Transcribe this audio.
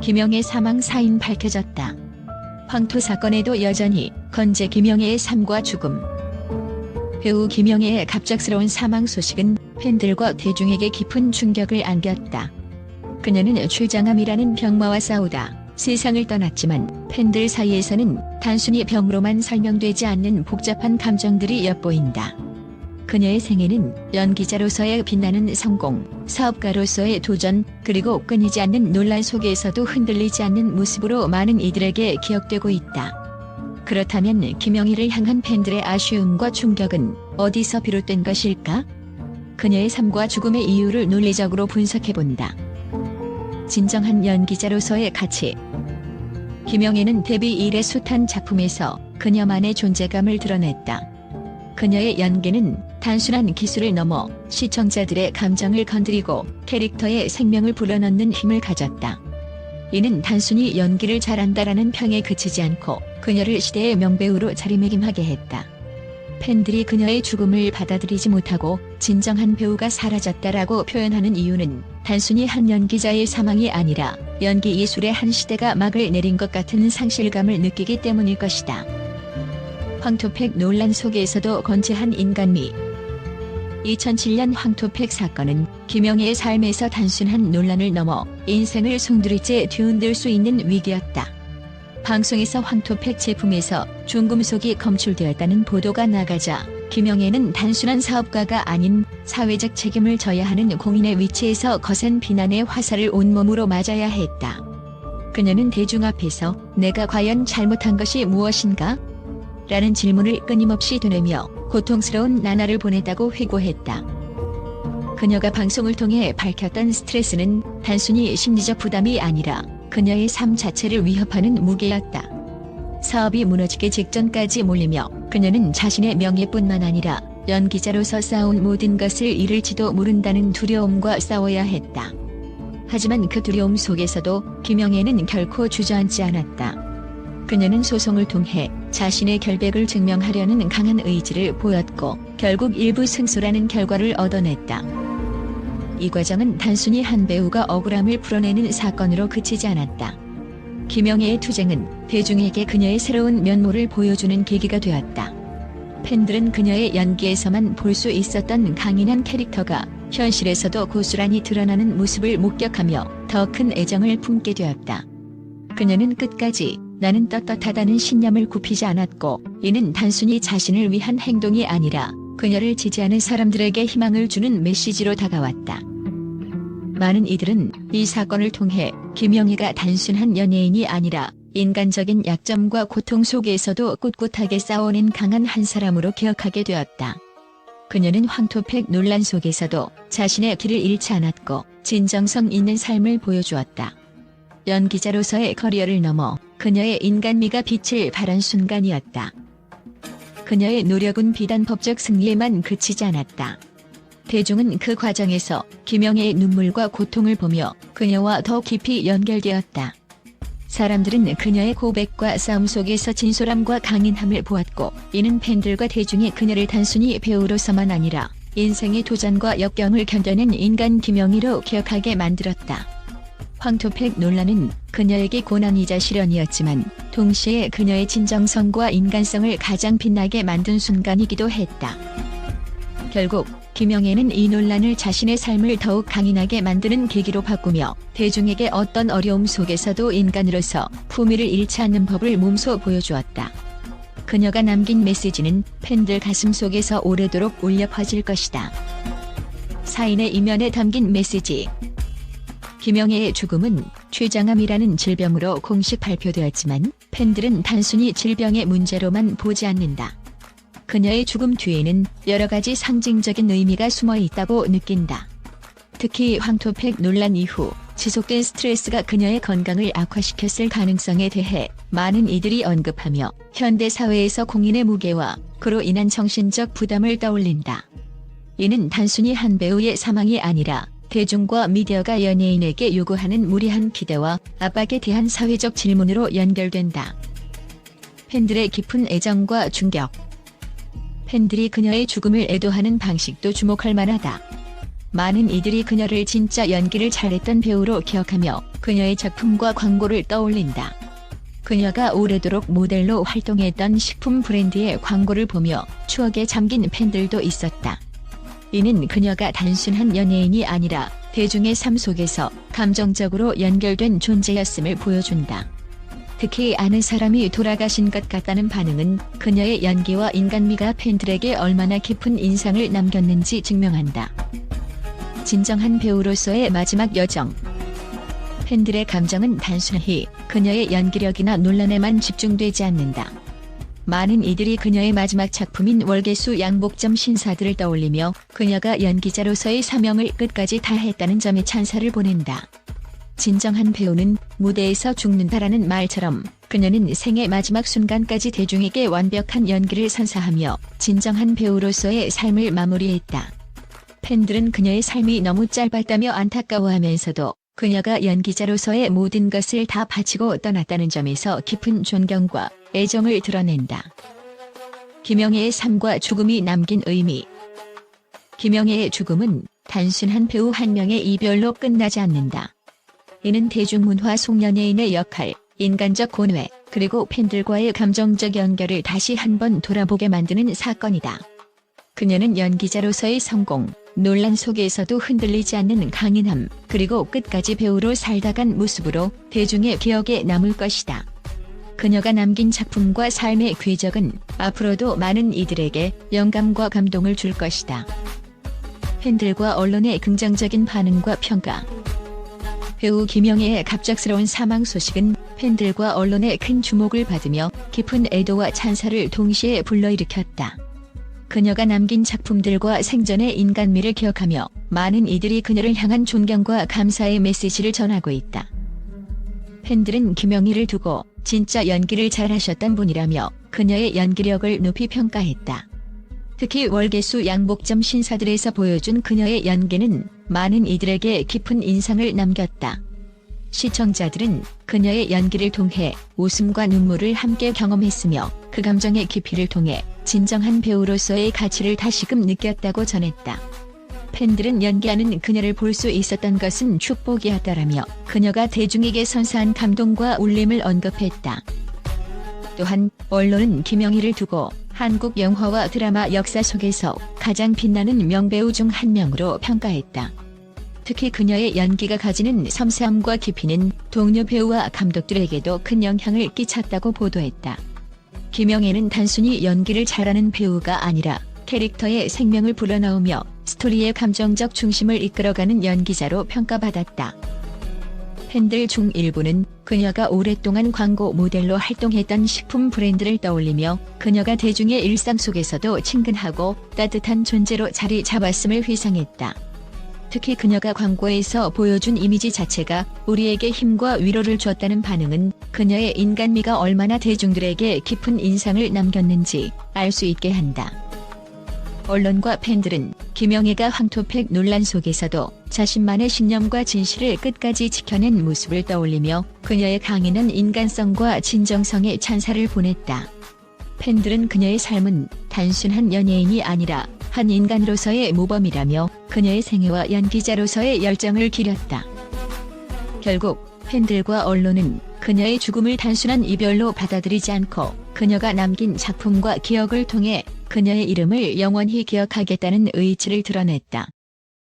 김영애 사망 사인 밝혀졌다. 황토 사건에도 여전히 건재 김영애의 삶과 죽음. 배우 김영애의 갑작스러운 사망 소식은 팬들과 대중에게 깊은 충격을 안겼다. 그녀는 췌장암이라는 병마와 싸우다 세상을 떠났지만 팬들 사이에서는 단순히 병으로만 설명되지 않는 복잡한 감정들이 엿보인다. 그녀의 생애는 연기자로서의 빛나는 성공, 사업가로서의 도전, 그리고 끊이지 않는 논란 속에서도 흔들리지 않는 모습으로 많은 이들에게 기억되고 있다. 그렇다면 김영애를 향한 팬들의 아쉬움과 충격은 어디서 비롯된 것일까? 그녀의 삶과 죽음의 이유를 논리적으로 분석해본다. 진정한 연기자로서의 가치. 김영애는 데뷔 이래 숱한 작품에서 그녀만의 존재감을 드러냈다. 그녀의 연기는 단순한 기술을 넘어 시청자들의 감정을 건드리고 캐릭터의 생명을 불어넣는 힘을 가졌다. 이는 단순히 연기를 잘한다라는 평에 그치지 않고 그녀를 시대의 명배우로 자리매김하게 했다. 팬들이 그녀의 죽음을 받아들이지 못하고 진정한 배우가 사라졌다라고 표현하는 이유는 단순히 한 연기자의 사망이 아니라 연기 예술의 한 시대가 막을 내린 것 같은 상실감을 느끼기 때문일 것이다. 황토팩 논란 속에서도 건재한 인간미. 2007년 황토팩 사건은 김영애의 삶에서 단순한 논란을 넘어 인생을 송두리째 뒤흔들 수 있는 위기였다. 방송에서 황토팩 제품에서 중금속이 검출되었다는 보도가 나가자 김영애는 단순한 사업가가 아닌 사회적 책임을 져야 하는 공인의 위치에서 거센 비난의 화살을 온몸으로 맞아야 했다. 그녀는 대중 앞에서 내가 과연 잘못한 것이 무엇인가? 라는 질문을 끊임없이 되뇌며 고통스러운 나날을 보냈다고 회고했다. 그녀가 방송을 통해 밝혔던 스트레스는 단순히 심리적 부담이 아니라 그녀의 삶 자체를 위협하는 무게였다. 사업이 무너지기 직전까지 몰리며 그녀는 자신의 명예뿐만 아니라 연기자로서 쌓아온 모든 것을 잃을지도 모른다는 두려움과 싸워야 했다. 하지만 그 두려움 속에서도 김영애는 결코 주저앉지 않았다. 그녀는 소송을 통해 자신의 결백을 증명하려는 강한 의지를 보였고 결국 일부 승소라는 결과를 얻어냈다. 이 과정은 단순히 한 배우가 억울함을 풀어내는 사건으로 그치지 않았다. 김영애의 투쟁은 대중에게 그녀의 새로운 면모를 보여주는 계기가 되었다. 팬들은 그녀의 연기에서만 볼 수 있었던 강인한 캐릭터가 현실에서도 고스란히 드러나는 모습을 목격하며 더 큰 애정을 품게 되었다. 그녀는 끝까지 나는 떳떳하다는 신념을 굽히지 않았고 이는 단순히 자신을 위한 행동이 아니라 그녀를 지지하는 사람들에게 희망을 주는 메시지로 다가왔다. 많은 이들은 이 사건을 통해 김영애가 단순한 연예인이 아니라 인간적인 약점과 고통 속에서도 꿋꿋하게 싸워낸 강한 한 사람으로 기억하게 되었다. 그녀는 황토팩 논란 속에서도 자신의 길을 잃지 않았고 진정성 있는 삶을 보여주었다. 연기자로서의 커리어를 넘어 그녀의 인간미가 빛을 발한 순간이었다. 그녀의 노력은 비단 법적 승리에만 그치지 않았다. 대중은 그 과정에서 김영애의 눈물과 고통을 보며 그녀와 더 깊이 연결되었다. 사람들은 그녀의 고백과 싸움 속에서 진솔함과 강인함을 보았고 이는 팬들과 대중이 그녀를 단순히 배우로서만 아니라 인생의 도전과 역경을 견뎌낸 인간 김영애로 기억하게 만들었다. 황토팩 논란은 그녀에게 고난이자 시련이었지만 동시에 그녀의 진정성과 인간성을 가장 빛나게 만든 순간이기도 했다. 결국 김영애는 이 논란을 자신의 삶을 더욱 강인하게 만드는 계기로 바꾸며 대중에게 어떤 어려움 속에서도 인간으로서 품위를 잃지 않는 법을 몸소 보여주었다. 그녀가 남긴 메시지는 팬들 가슴 속에서 오래도록 울려 퍼질 것이다. 사인의 이면에 담긴 메시지. 김영애의 죽음은 췌장암이라는 질병으로 공식 발표되었지만 팬들은 단순히 질병의 문제로만 보지 않는다. 그녀의 죽음 뒤에는 여러 가지 상징적인 의미가 숨어 있다고 느낀다. 특히 황토팩 논란 이후 지속된 스트레스가 그녀의 건강을 악화시켰을 가능성에 대해 많은 이들이 언급하며 현대 사회에서 공인의 무게와 그로 인한 정신적 부담을 떠올린다. 이는 단순히 한 배우의 사망이 아니라 대중과 미디어가 연예인에게 요구하는 무리한 기대와 압박에 대한 사회적 질문으로 연결된다. 팬들의 깊은 애정과 충격. 팬들이 그녀의 죽음을 애도하는 방식도 주목할 만하다. 많은 이들이 그녀를 진짜 연기를 잘했던 배우로 기억하며 그녀의 작품과 광고를 떠올린다. 그녀가 오래도록 모델로 활동했던 식품 브랜드의 광고를 보며 추억에 잠긴 팬들도 있었다. 이는 그녀가 단순한 연예인이 아니라 대중의 삶 속에서 감정적으로 연결된 존재였음을 보여준다. 특히 아는 사람이 돌아가신 것 같다는 반응은 그녀의 연기와 인간미가 팬들에게 얼마나 깊은 인상을 남겼는지 증명한다. 진정한 배우로서의 마지막 여정. 팬들의 감정은 단순히 그녀의 연기력이나 논란에만 집중되지 않는다. 많은 이들이 그녀의 마지막 작품인 월계수 양복점 신사들을 떠올리며 그녀가 연기자로서의 사명을 끝까지 다했다는 점에 찬사를 보낸다. 진정한 배우는 무대에서 죽는다라는 말처럼 그녀는 생의 마지막 순간까지 대중에게 완벽한 연기를 선사하며 진정한 배우로서의 삶을 마무리했다. 팬들은 그녀의 삶이 너무 짧았다며 안타까워하면서도 그녀가 연기자로서의 모든 것을 다 바치고 떠났다는 점에서 깊은 존경과 애정을 드러낸다. 김영애의 삶과 죽음이 남긴 의미. 김영애의 죽음은 단순한 배우 한 명의 이별로 끝나지 않는다. 이는 대중문화 속 연예인의 역할, 인간적 고뇌, 그리고 팬들과의 감정적 연결을 다시 한번 돌아보게 만드는 사건이다. 그녀는 연기자로서의 성공, 논란 속에서도 흔들리지 않는 강인함, 그리고 끝까지 배우로 살다간 모습으로 대중의 기억에 남을 것이다. 그녀가 남긴 작품과 삶의 궤적은 앞으로도 많은 이들에게 영감과 감동을 줄 것이다. 팬들과 언론의 긍정적인 반응과 평가. 배우 김영애의 갑작스러운 사망 소식은 팬들과 언론의 큰 주목을 받으며 깊은 애도와 찬사를 동시에 불러일으켰다. 그녀가 남긴 작품들과 생전의 인간미를 기억하며 많은 이들이 그녀를 향한 존경과 감사의 메시지를 전하고 있다. 팬들은 김영애를 두고 진짜 연기를 잘하셨던 분이라며 그녀의 연기력을 높이 평가했다. 특히 월계수 양복점 신사들에서 보여준 그녀의 연기는 많은 이들에게 깊은 인상을 남겼다. 시청자들은 그녀의 연기를 통해 웃음과 눈물을 함께 경험했으며 그 감정의 깊이를 통해 진정한 배우로서의 가치를 다시금 느꼈다고 전했다. 팬들은 연기하는 그녀를 볼 수 있었던 것은 축복이었다라며 그녀가 대중에게 선사한 감동과 울림을 언급했다. 또한 언론은 김영애를 두고 한국 영화와 드라마 역사 속에서 가장 빛나는 명배우 중 한 명으로 평가했다. 특히 그녀의 연기가 가지는 섬세함과 깊이는 동료 배우와 감독들에게도 큰 영향을 끼쳤다고 보도했다. 김영애는 단순히 연기를 잘하는 배우가 아니라 캐릭터의 생명을 불어넣으며 스토리의 감정적 중심을 이끌어가는 연기자로 평가받았다. 팬들 중 일부는 그녀가 오랫동안 광고 모델로 활동했던 식품 브랜드를 떠올리며 그녀가 대중의 일상 속에서도 친근하고 따뜻한 존재로 자리 잡았음을 회상했다. 특히 그녀가 광고에서 보여준 이미지 자체가 우리에게 힘과 위로를 줬다는 반응은 그녀의 인간미가 얼마나 대중들에게 깊은 인상을 남겼는지 알 수 있게 한다. 언론과 팬들은 김영애가 황토팩 논란 속에서도 자신만의 신념과 진실을 끝까지 지켜낸 모습을 떠올리며 그녀의 강인한 인간성과 진정성에 찬사를 보냈다. 팬들은 그녀의 삶은 단순한 연예인이 아니라 한 인간으로서의 모범이라며 그녀의 생애와 연기자로서의 열정을 기렸다. 결국 팬들과 언론은 그녀의 죽음을 단순한 이별로 받아들이지 않고 그녀가 남긴 작품과 기억을 통해 그녀의 이름을 영원히 기억하겠다는 의지를 드러냈다.